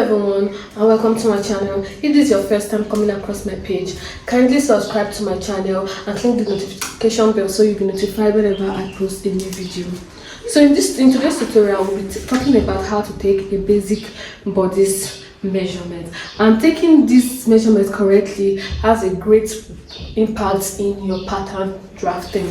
everyone and welcome to my channel. If this is your first time coming across my page, kindly subscribe to my channel and click the notification bell so you'll be notified whenever I post a new video. So in today's tutorial, we'll be talking about how to take a basic bodice measurement, and taking this measurement correctly has a great impact in your pattern drafting.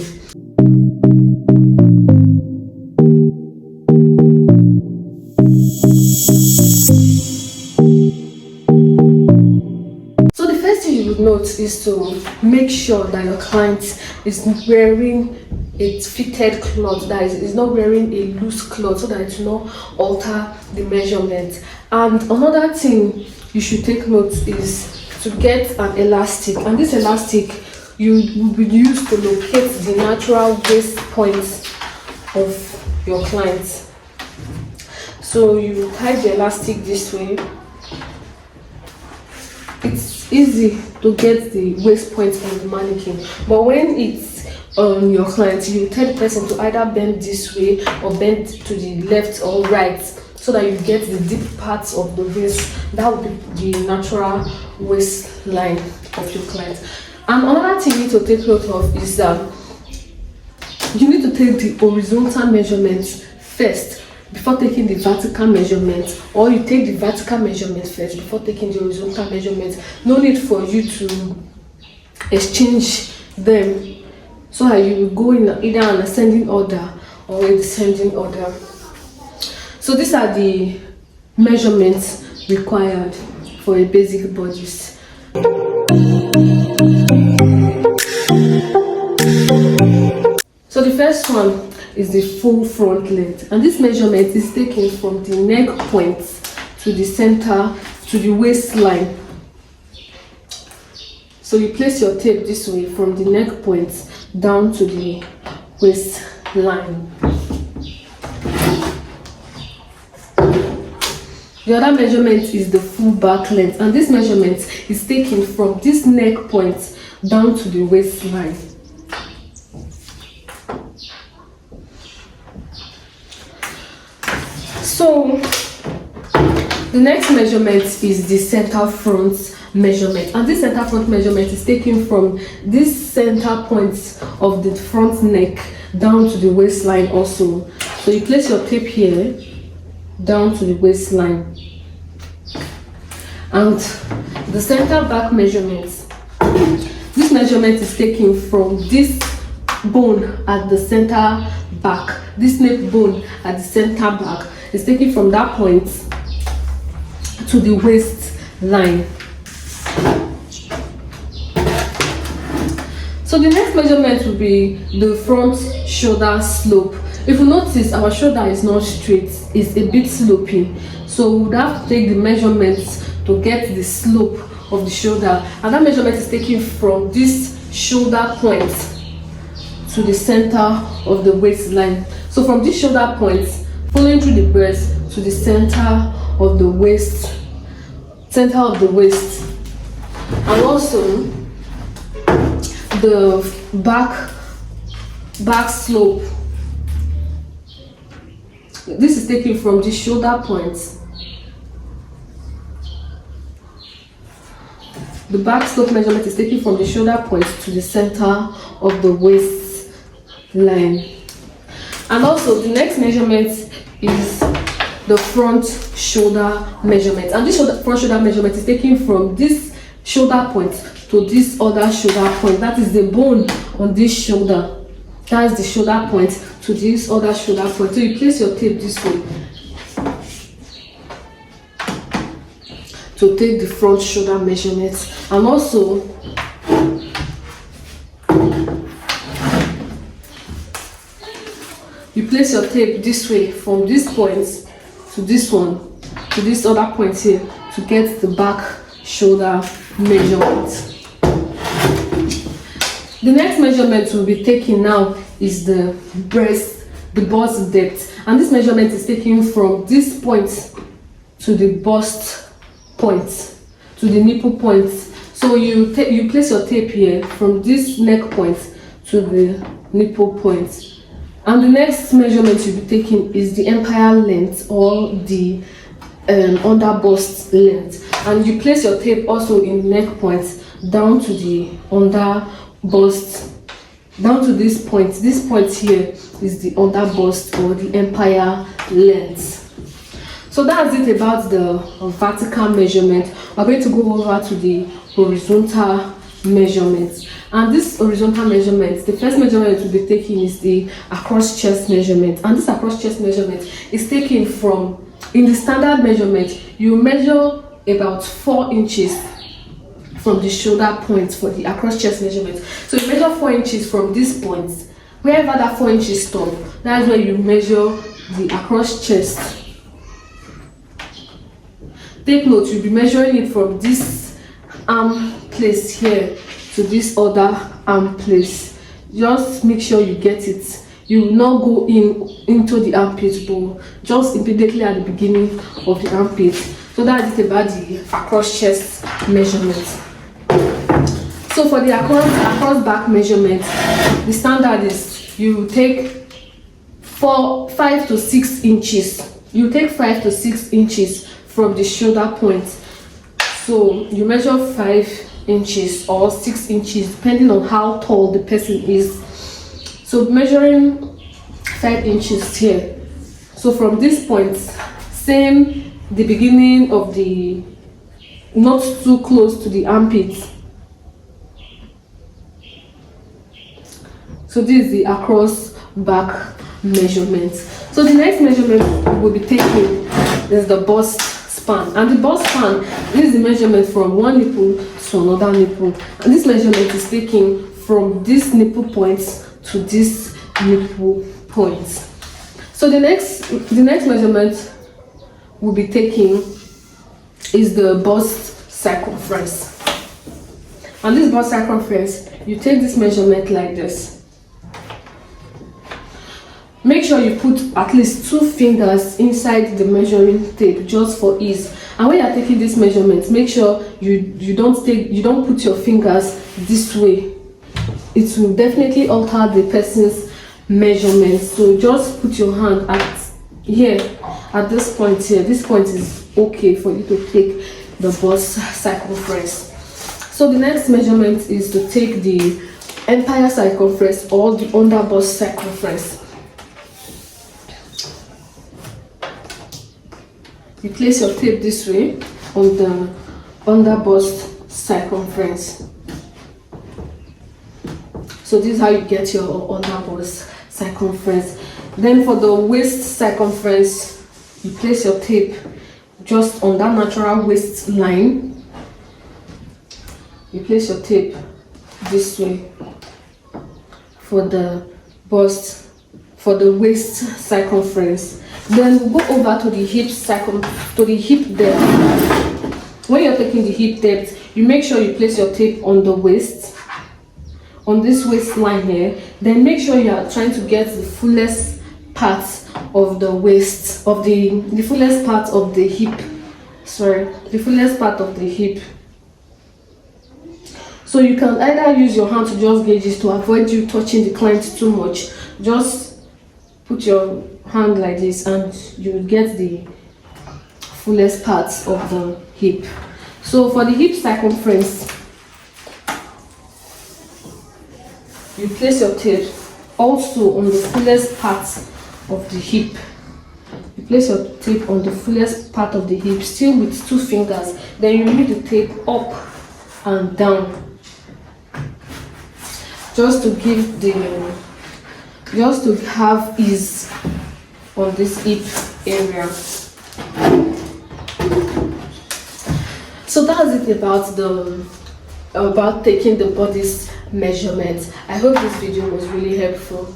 So the first thing you would note is to make sure that your client is wearing a fitted cloth, that is not wearing a loose cloth, so that it will not alter the measurement. And another thing you should take note is to get an elastic, and this elastic you will be used to locate the natural waist points of your client. So you tie the elastic this way. It's easy to get the waist point on the mannequin, but when it's on your client, you tell the person to either bend this way or bend to the left or right, so that you get the deep parts of the waist. That would be the natural waistline of your client. And another thing you need to take note of is that you need to take the horizontal measurements first before taking the vertical measurement, or you take the vertical measurement first before taking the horizontal measurement. No need for you to exchange them, so that you will go in either an ascending order or a descending order. So these are the measurements required for a basic bodice. So the first one is the full front length, and this measurement is taken from the neck point to the center to the waistline. So you place your tape this way from the neck point down to the waistline. The other measurement is the full back length, and this measurement is taken from this neck point down to the waistline. So the next measurement is the center front measurement, and this center front measurement is taken from this center point of the front neck down to the waistline also. So you place your tape here down to the waistline. And the center back measurement, this measurement is taken from this bone at the center back. This neck bone at the center back is taken from that point to the waistline. So the next measurement will be the front shoulder slope. If you notice, our shoulder is not straight, it's a bit sloping. So we would have to take the measurements to get the slope of the shoulder, and that measurement is taken from this shoulder point to the center of the waistline. So from this shoulder point, following through the breast to the center of the waist, and also the back slope. This is taken from the shoulder point. The back slope measurement is taken from the shoulder point to the center of the waistline. And also the next measurement is the front shoulder measurement, and this front shoulder measurement is taken from this shoulder point to this other shoulder point. That is the bone on this shoulder. That is the shoulder point to this other shoulder point. So you place your tape this way to take the front shoulder measurement. And also you place your tape this way from this point to this one to this other point here to get the back shoulder measurement. The next measurement we'll be taking now is the bust depth, and this measurement is taken from this point to the bust point to the nipple point. So you place your tape here from this neck point to the nipple point. And the next measurement you'll be taking is the empire length, or the under bust length, and you place your tape also in neck points down to the under bust, down to this point. This point here is the under bust or the empire length. So that's it about the vertical measurement. We're going to go over to the horizontal measurements. And this horizontal measurement, the first measurement we'll be taking is the across chest measurement. And this across chest measurement is taken from, in the standard measurement, you measure about 4 inches from the shoulder point for the across chest measurement. So you measure 4 inches from this point. Wherever that 4 inches stop, that's where you measure the across chest. Take note, you'll be measuring it from this arm place here to this other arm place. Just make sure you get it. You will not go into the armpit, but just immediately at the beginning of the armpit. So that's it about the across chest measurement. So for the across back measurement, the standard is you take 5 to 6 inches. You take 5 to 6 inches from the shoulder point. So you measure 5 inches or 6 inches depending on how tall the person is. So measuring 5 inches here. So from this point, same, the beginning of the, not too close to the armpit. So this is the across back measurement. So the next measurement we'll be taking is the bust span. And the bust span, this is the measurement from one nipple to another nipple. And this measurement is taken from this nipple point to this nipple point. So the next measurement we'll be taking is the bust circumference. And this bust circumference, you take this measurement like this. Make sure you put at least 2 fingers inside the measuring tape just for ease. And when you are taking this measurement, make sure you don't put your fingers this way. It will definitely alter the person's measurement. So just put your hand at this point here. This point is okay for you to take the bust circumference. So the next measurement is to take the empire circumference or the under bust circumference. You place your tape this way on the under bust circumference. So this is how you get your under bust circumference. Then for the waist circumference, you place your tape just on that natural waist line. You place your tape this way for the bust, for the waist circumference. Then go over to the hip depth. When you're taking the hip depth, you make sure you place your tape on the waist, on this waistline here. Then make sure you are trying to get the fullest part of the waist, of the fullest part of the hip. Sorry, the fullest part of the hip. So you can either use your hand to just gauge this to avoid you touching the client too much. Just put your hand like this and you will get the fullest parts of the hip. So for the hip circumference, you place your tape also on the fullest part of the hip. You place your tape on the fullest part of the hip, still with 2 fingers. Then you move the tape up and down, just to have ease on this hip area. So that's it about taking the bodice measurement. I hope this video was really helpful.